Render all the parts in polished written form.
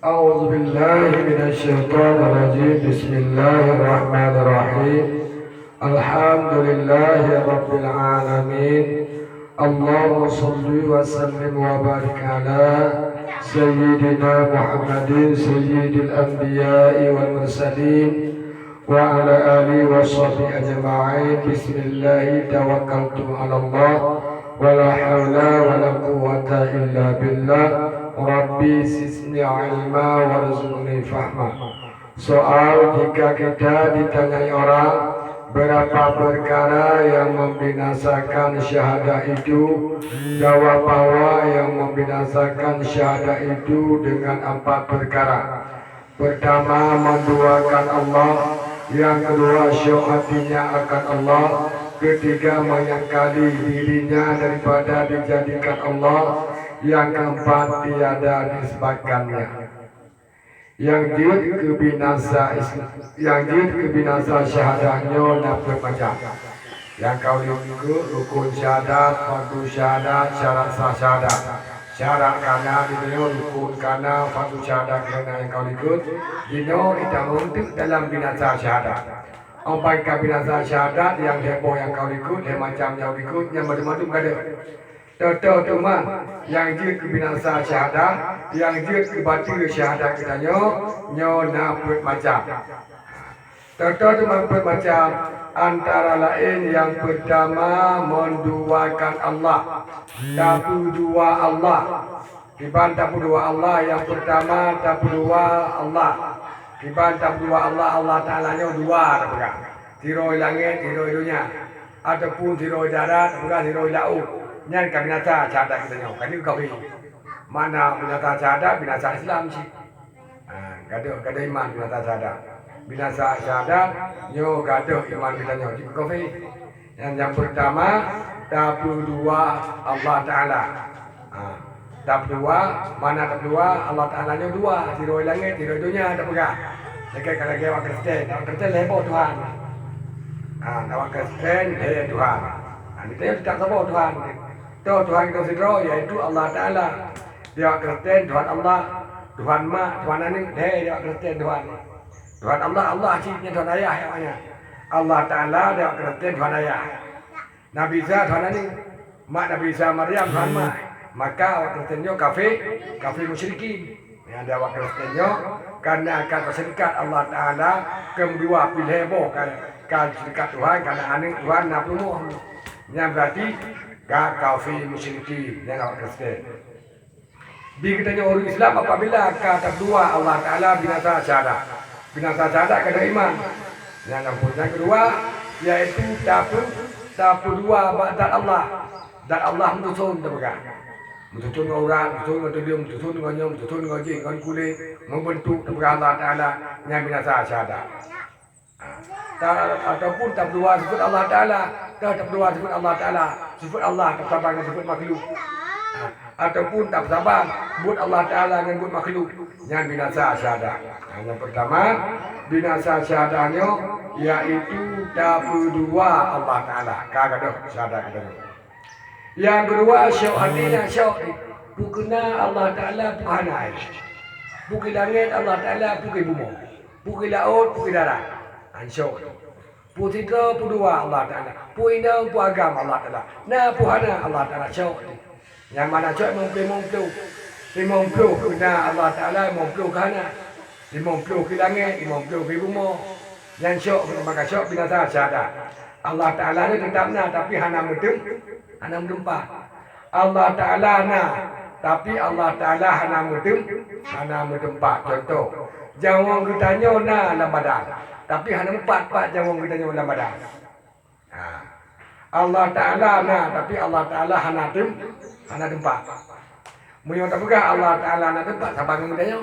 أعوذ بالله من الشيطان الرجيم. بسم الله الرحمن الرحيم. الحمد لله رب العالمين. اللهم صل وسلم وبارك على سيدنا محمد سيد الأنبياء والمرسلين وعلى آله وصحبه أجمعين. بسم الله توكلت على الله ولا حول ولا قوة إلا بالله. Rabbi sisni ilma warzuqni fahma. Soal jika kita ditanyai orang berapa perkara yang membinasakan syahadah itu, jawab bahwa yang membinasakan syahadah itu dengan 4 perkara. Pertama, menduakan Allah. Yang kedua, syok hatinya akan Allah. Ketiga, menyangkali dirinya daripada dijadikan Allah. Yang keempat, tiada disebabkannya. Yang jid kebinasa syahadahnya dapat macam. Yang kau ikut rukun syahadat, fardu syahadat, syarat sah syahadat. Syarat kana dino rukun kana fardu syahadat kana yang kau ikut dino tidak untuk dalam binasa syahadat. Empat binasa syahadat yang heboh yang kau ikut, yang macam yang ikut, yang macam-macam ada. Tahu teman, yang dia kebinasa syahadah, yang dia kebatil syahadah kita nyo naput macam. Tahu teman macam antara lain yang pertama menduakan Allah. Tapu dua Allah. Kiban tapu dua Allah yang pertama tapu dua Allah. Kiban tapu dua Allah, Allah Ta'ala nya dua bukan. Tiroi langit, tiroi dunia. Ataupun tiroi darat, bukan tiroi laut. Nyan ka binasa syahadat kita nyo. Kan itu kau mana binasa syahadat, binasa Islam sih. Gaduh iman binasa syahadat. Binasa syahadat nyo gaduh iman kita nyo. Jadi kau yang pertama tapu dua Allah Taala. Tapu dua mana tapu dua Allah Taala nyo dua. Tiroi langit, tiroi dunia tak pegang. Dekat kalau dia orang Kristen lebo Tuhan. Orang Kristen Tuhan. Kita tidak sebut Tuhan. Tuhan kita sendiri yaitu Allah Ta'ala. Dia Kristen Tuhan Allah. Tuhan mak, Tuhan ini dia Kristen Tuhan. Tuhan Allah ciptanya Tuhan ayah yang Allah Ta'ala dia Kristen Tuhan ayah. Nabi Isa Tuhan ini mak Nabi Isa Maryam Tuhan mak. Maka orang Kristennya kafir musyrikin. Yang ada orang Kristennya karena akan berserikat Allah Ta'ala kedua pilih kan serikat Tuhan karena aning Tuhan napuluh. Yang berarti kafir musyrikin yang orang Kristen. Di kitanya orang Islam apabila kata dua Allah Ta'ala binasa syahadat. Binasa syahadat kena iman. Yang kedua yaitu tapu dua ba'dat Allah. Dan Allah mentusun terpegang. Mentusun orang, mentusun dengan nyom, mentusun dengan jin, dengan kulit, membentuk terpegang Allah Ta'ala yang binasa syahadat. Ataupun tak berdua sebut Allah Ta'ala, tak berdua sebut Allah Ta'ala, sebut Allah tak sabar dengan sebut makhluk. Ataupun tak sabar sebut Allah Ta'ala dengan sebut makhluk yang binasa syahadat. Yang pertama binasa syahadahnya yaitu tak berdua Allah Ta'ala. Kagaduh syahadat kita. Yang kedua syok hatinya syok bukena Allah Ta'ala bukanai. Bukan langit Allah Ta'ala bukan bumi. Bukan laut bukan darat. Syok. Putita pudua Allah Ta'ala. Puina pu agama Allah Ta'ala. Na puhana Allah Ta'ala syok. Yang mana syok memplu kena Allah Ta'ala memplu kana. Memplu ke langit, memplu ke bumi. Yang syok maka syok binasa syahadat. Allah Ta'ala ni tetapna tapi hana mendempa. Allah Ta'ala na tapi Allah Ta'ala hana mendempa. Contoh, jawang kitanya na lambadan. Tapi hanya empat jawang kitanya dalam badan. Allah Ta'ala na tapi Allah Ta'ala hana tempat. Munyo tak pegang Allah Ta'ala na tempat sabar kitanya.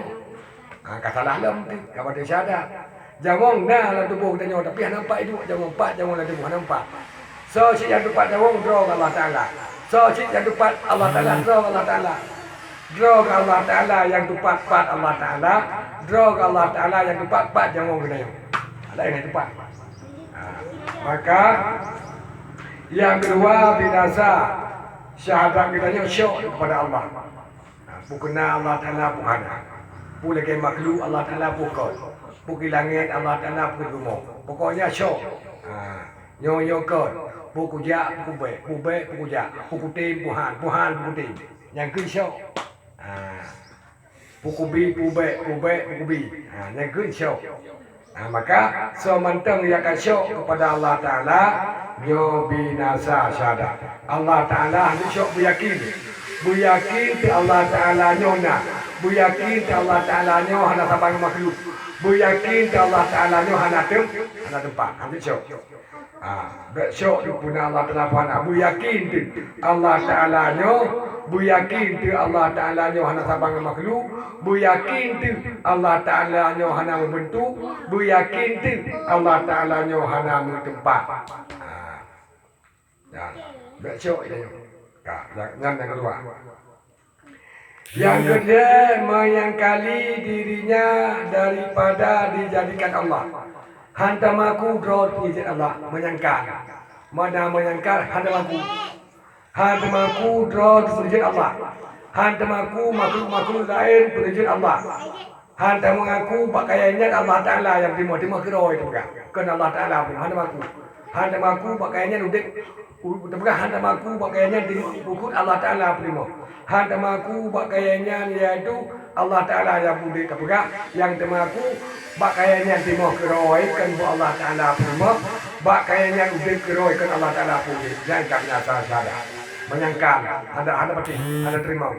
Kasalah lam kabar syahadat. Jawang na dalam tubuh kitanya tapi hana empat itu jawang dalam tubuh hana empat. So si yang tempat jawang draw Allah Ta'ala. So si yang tempat Allah Ta'ala draw Allah Ta'ala. Draw Allah Ta'ala yang tempat Allah Ta'ala. Draw Allah Ta'ala yang tempat jawang kitanya. Lain yang tepat. Maka yang kedua binasa syahadat kita syok kepada Allah. Bukanlah Allah Ta'ala bukan. Pula ke makhluk Allah Ta'ala pukul. Pukul langit Allah Ta'ala pukul rumah. Pokoknya syok. Nyo kot. Pukul jak, pukul bek, pukul jak. Pukul tim, puhan, pukul tim. Yang ke syok. Pukul bi, pukul bek, pukul bi. Yang ke syok. Maka semantang yang syok kepada Allah Ta'ala nyo binasa syahadat. Allah Ta'ala ni syok beryakin. Beryakin ke Allah Ta'ala nyo na. Beryakin ke Allah Ta'ala nyo hana sabang makhluk. Beryakin ke Allah Ta'ala nyo hana tempat. Ambil syok. Syok tu pun Allah Ta'ala pana. Beryakin ke Allah Ta'ala nyo. Beryakin ke Allah Ta'ala nyo hana sabang makhluk. Beryakin tu Allah Ta'ala nyo hana membentuk. Beryakin tu Allah Ta'ala nyo hana tempat. Besok ini. Yang kedua. Yang kedua, menyangkali dirinya daripada dijadikan Allah. Hantamaku drot izin Allah. Menyangkal. Mana menyangkal hantamaku. Hantamaku drot izin Allah. Hantamaku makhluk-makhluk lain berizin Allah. Hantamaku pakaiannya Allah Ta'ala yang timur-timur kira itu bukan. Kena Allah Ta'ala pun hantamaku. Hantamaku pakaiannya udik. Hantamaku pakaiannya diukut Allah Ta'ala primo. Hantamaku pakaiannya yaitu Allah Ta'ala yang udik kebuka. Yang temaku pakaiannya timur keroi kan bu Allah Ta'ala primo. Pakaiannya udik keroi kan Allah Ta'ala udik. Jangan kami asal sadar. Menyangkal, ada pasti, ada terima.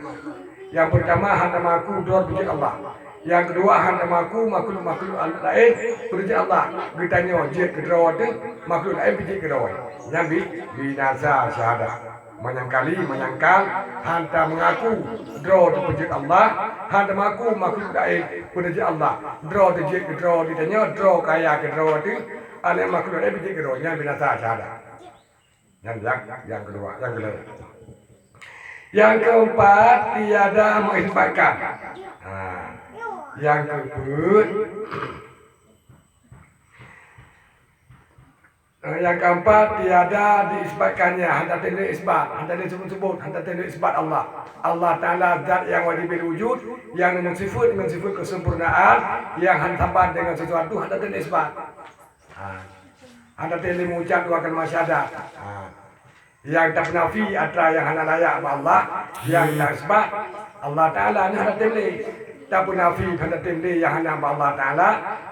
Yang pertama hantamaku dua biji Allah. Yang kedua hantamaku makhluk-makhluk lain biji Allah. Ditanya je kedua tu makhluk lain biji kedua. Yang binasa syahadat. Menyangkal, hanta mengaku draw tu biji Allah. Hantamaku makhluk lain biji Allah. Draw tu je kedua ditanya draw kaya kedua tu. Ada makhluk lain biji kedua. Yang binasa syahadat. Yang kedua, yang kedua. Yang keempat, tiada mengisbatkan. Yang keempat, tiada diisbatkannya. Hendak tidak isbat, hendak disebut-sebut, hendak tidak isbat Allah. Allah Ta'ala zat yang wajib wujud, yang dengan sifat kesempurnaan, yang hantapan dengan sesuatu, hendak tidak isbat. Anda tidak mengucap dua kalimat syahadat. Yang tak nafi adalah yang hanya layak Allah. Yang tak sebab Allah Ta'ala ni hanya temli. Tak nafi hanya temli yang hanya Allah Ta'ala.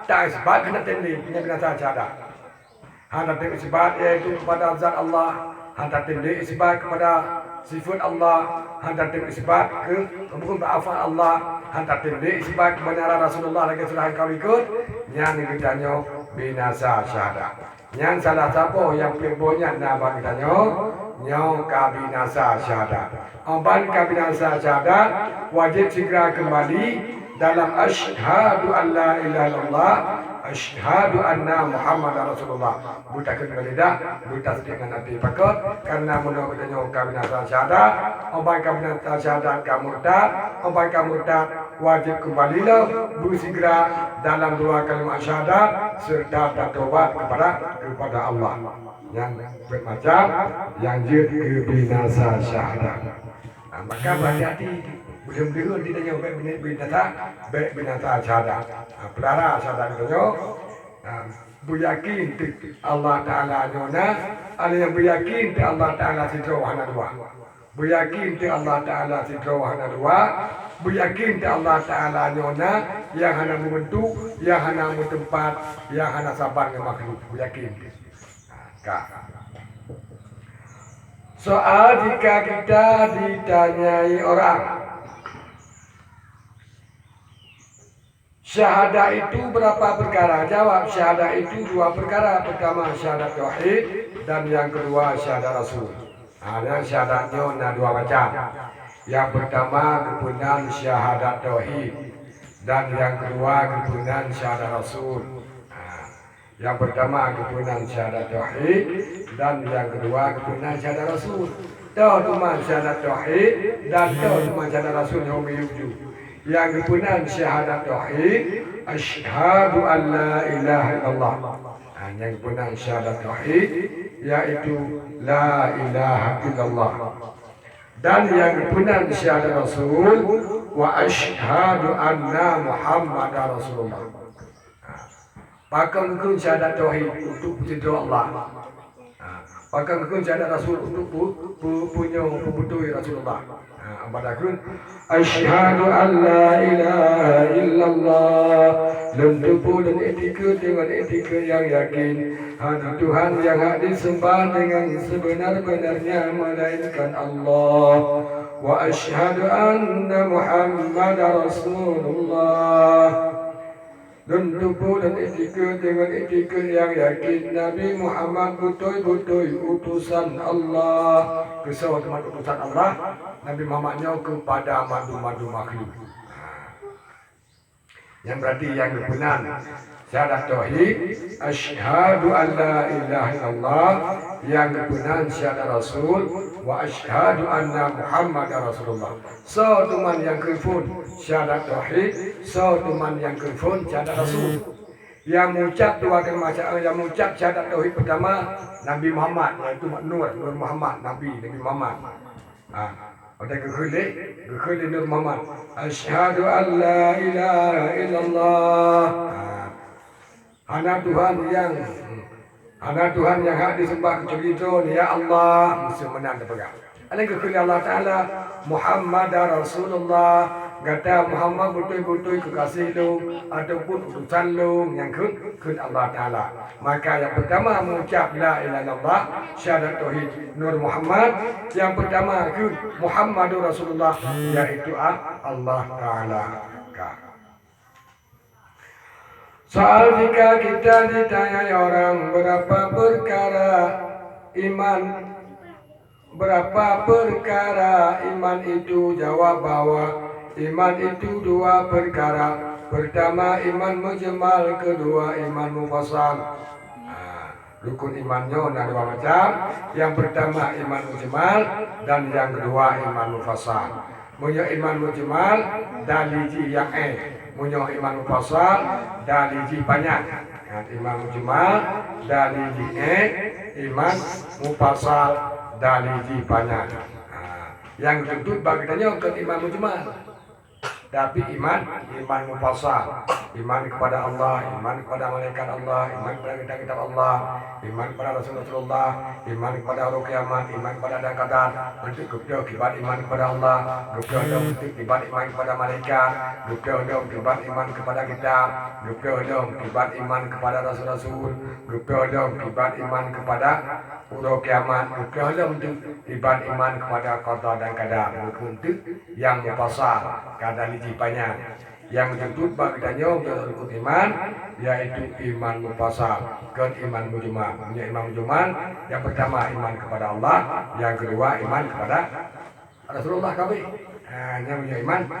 Tak sebab hanya temli. Ini binasa syahadat. Hanya temli sebab iaitu kepada zat Allah. Hanya temli sebab kepada sifat Allah. Hanya temli sebab bukan berafal Allah. Hanya temli sebab kebenaran Rasulullah lagi sudah kau ikut. Yang ditanya binasa syahadat. Yang salah siapa yang pembonya nama kita nyo kabinasa syahadat. Amban kabinasa syahadat wajib segera kembali dalam asyhadu an la ilaha illallah, asyhadu anna Muhammad Rasulullah. Buta kembali dah, buta sedikit nanti pakot karena menurut kita nyo kabinasa syahadat. Amban kabinasa syahadat kamurtad, amban kamurtad wajib kembalilah bersegera dalam dua kalimat syahadat serta bertobat kepada Allah. Yang bermacam yang jadi binasa syahadat. Maka berhati-hati belum ditanya baik binasa syahadat. Pelara syahadat itu beryakin Allah Ta'ala nyona, ada yang beryakin Allah Ta'ala sidro hana dua. Beryakin Allah Ta'ala sidro hana dua. Beryakin Allah Ta'ala nyona yang hana membentuk, yang hana tempat, yang hana sabar dengan makhluk. Beryakin. Soal jika kita ditanyai orang, syahadat itu berapa perkara? Jawab, syahadat itu dua perkara. Pertama syahadat tauhid dan yang kedua syahadat rasul. Ada syahadatnya ada dua macam. Yang pertama kebenaran syahadat tauhid dan yang kedua kebenaran syahadat rasul. Yang pertama kebenaran syahadat tauhid dan yang kedua kebenaran syahadat rasul. Tahu cuma syahadat tauhid dan tahu cuma syahadat rasul yang menuju. Yang kebenaran syahadat tauhid asyhadu an la ilaha illallah. Yang kebenaran syahadat tauhid yaitu la ilaha illallah. dan yang kebenar syahadat Rasul wa asyhadu anna Muhammadar Rasulullah. Pakai kun syahadat tauhid untuk puji Allah. Pakai kun syahadat Rasul untuk punya betul Rasulullah. Abadakun asyhadu an la ilaha illallah. Lentupu dan etika dengan etika yang yakin hanya Tuhan yang hak disembah dengan sebenar-benarnya melainkan Allah. Wa asyhadu anna Muhammadar Rasulullah. Lentupu dan etika dengan etika yang yakin Nabi Muhammad betul-betul utusan Allah. Kesawat utusan Allah Nabi Muhammadnya kepada madu-madu makhluk. Yang berarti yang benar syahadat tauhid asyhadu an la ilaha illallah, yang benar syahadat Rasul wa asyhadu anna Muhammadar Rasulullah. So teman yang kefun syahadat tauhid, so teman yang kefun syahadat Rasul. Yang mengucap dua kalimat yang mengucap syahadat tauhid pertama Nabi Muhammad, yaitu Nur Muhammad, Nabi Muhammad. Ada kekhuli Nur Muhammad. Asyhadu an la ilaha illallah. Hanya Tuhan yang hak disembah kecuali itu, ya Allah, mesti menang pegang. Ada kekhuli Allah Taala Muhammadar Rasulullah. Kata Muhammad betul-betul kekasih lu ataupun utusan lu yang kun Allah Taala. Maka yang pertama mengucap la ilaha illallah syahadat tauhid Nur Muhammad, yang pertama kun Muhammadur Rasulullah, yaitu Allah Taala. Soal jika kita ditanya orang berapa perkara iman, berapa perkara iman itu, jawab bahwa iman itu dua perkara. Pertama iman mujmal, kedua iman mufassal. Rukun imannya ada dua macam. Yang pertama iman mujmal dan yang kedua iman mufassal. Punya iman mujmal daliji yang punya iman mufassal daliji banyak. Iman mujmal daliji iman mufassal daliji banyak. Yang tentu bagiannya ke iman mujmal. Tapi iman mufassal, iman kepada Allah, iman kepada malaikat Allah, iman kepada kitab Allah, iman kepada Rasulullah, iman kepada hari kiamat, iman kepada ada qadar, untuk gubdo kibat iman kepada Allah, gubdo untuk kibat iman kepada malaikat, gubdo kibat iman kepada kitab, gubdo kibat iman kepada rasul-rasul, gubdo kibat iman kepada hari kiamat, gubdo untuk kibat iman kepada qada dan qadar, untuk yang mufassal kadang banyak. Yang tentu bagiannya untuk rukun iman yaitu iman mufassal dan iman mujmal. Iman mujmal yang pertama iman kepada Allah, yang kedua iman kepada Rasulullah kami. Hanya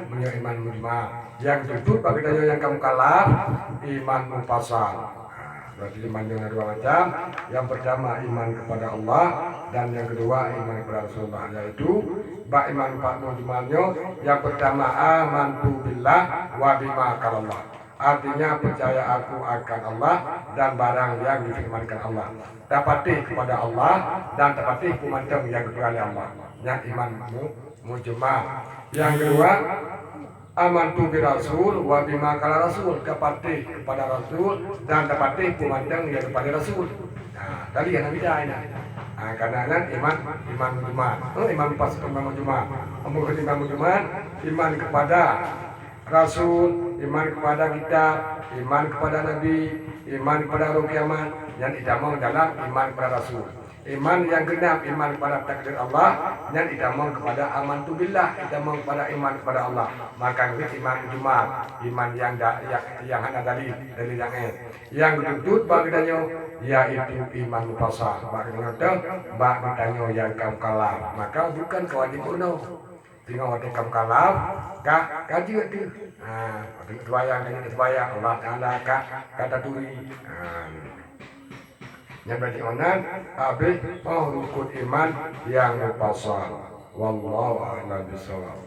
punya iman mujmal. Yang tentu bagiannya yang kamu kalah iman mufassal. Berarti imannya ada dua macam. Yang pertama iman kepada Allah dan yang kedua iman kepada Rasulullah, yaitu iman mujmalnya. Yang pertama amantu billah wa bima kalallah. Artinya percaya aku akan Allah dan barang yang difirmankan Allah. Dapati kepada Allah dan dapati pemandang yang kecuali Allah. Yang iman mujmal. Yang kedua amantu bi rasul wa bima kala rasul, dapati kepada Rasul dan dapati pemandang yang kepada Rasul. Nah, tadi yang beda ini. Karena iman mujmal. Iman pas iman mujmal. Iman mujmal, iman kepada Rasul, iman kepada kitab, iman kepada Nabi, iman kepada hari kiamat, yang idamang dalam iman kepada Rasul. Iman yang genap, iman kepada takdir Allah, yang idamang kepada amantu billah, idamang kepada iman kepada Allah. Maka itu iman mujmal, iman yang hanya dalil yang yang dituntut bagiannya yaitu iman mufassal. Bagiannya yang kamu kalah, maka bukan kewajiban tinggal waktu kamu kalah kaji itu. Terbayang Allah Taala kata turi. Yang berarti onan habis rukun iman yang mufassal. Wallahu a'lam bishawab.